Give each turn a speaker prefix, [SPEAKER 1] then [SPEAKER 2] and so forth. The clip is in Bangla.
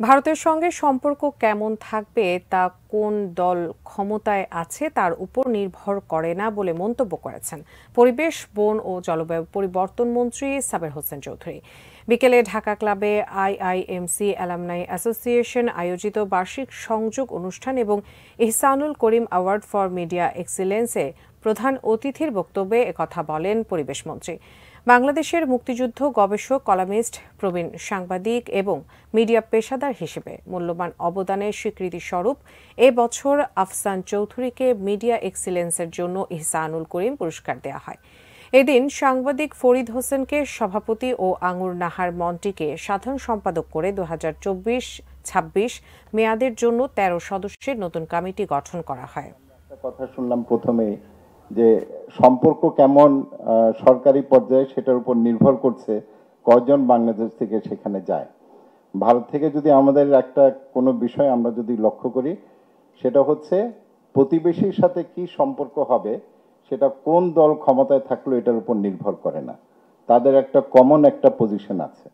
[SPEAKER 1] ভারতের সঙ্গে সম্পর্ক কেমন থাকবে তা কোন দল ক্ষমতায় আছে তার উপর নির্ভর করে না বলে মন্তব্য করেছেন পরিবেশ, বন ও জলবায়ু পরিবর্তন মন্ত্রী সাবের হোসেন চৌধুরী। বিকেলে ঢাকা ক্লাবে আইআইএমসি অ্যালামনাই অ্যাসোসিয়েশন আয়োজিত বার্ষিক সংযোগ অনুষ্ঠান এবং ইহসানুল করিম অ্যাওয়ার্ড ফর মিডিয়া এক্সিলেন্সে প্রধান অতিথির বক্তব্যে একথা বলেন পরিবেশ মন্ত্রী। বাংলাদেশের মুক্তিযুদ্ধ গবেষক, কলামিস্ট, প্রবীণ সাংবাদিক এবং মিডিয়া পেশাদার হিসেবে মূল্যবান অবদানের স্বীকৃতি স্বরূপ এ বছর আফসান চৌধুরীকে মিডিয়া এক্সিলেন্সের জন্য ইহসানুল করিম পুরস্কার দেওয়া হয়। এদিন সাংবাদিক ফরিদ হোসেনকে সভাপতি ও আঙুর নাহার মন্টিকে সাধারণ সম্পাদক করে 2024-26 মেয়াদের জন্য 13 সদস্যের নতুন কমিটি গঠন করা হয়।
[SPEAKER 2] কথা শুনলাম প্রথমে যে সম্পর্ক কেমন সরকারি পর্যায়ে সেটার উপর নির্ভর করছে কজন বাংলাদেশ থেকে সেখানে যায়। ভারত থেকে যদি আমাদের একটা কোনো বিষয় আমরা যদি লক্ষ্য করি, সেটা হচ্ছে প্রতিবেশীর সাথে কি সম্পর্ক হবে সেটা কোন দল ক্ষমতায় থাকলো এটার উপর নির্ভর করে না, তাদের একটা কমন একটা পজিশন আছে।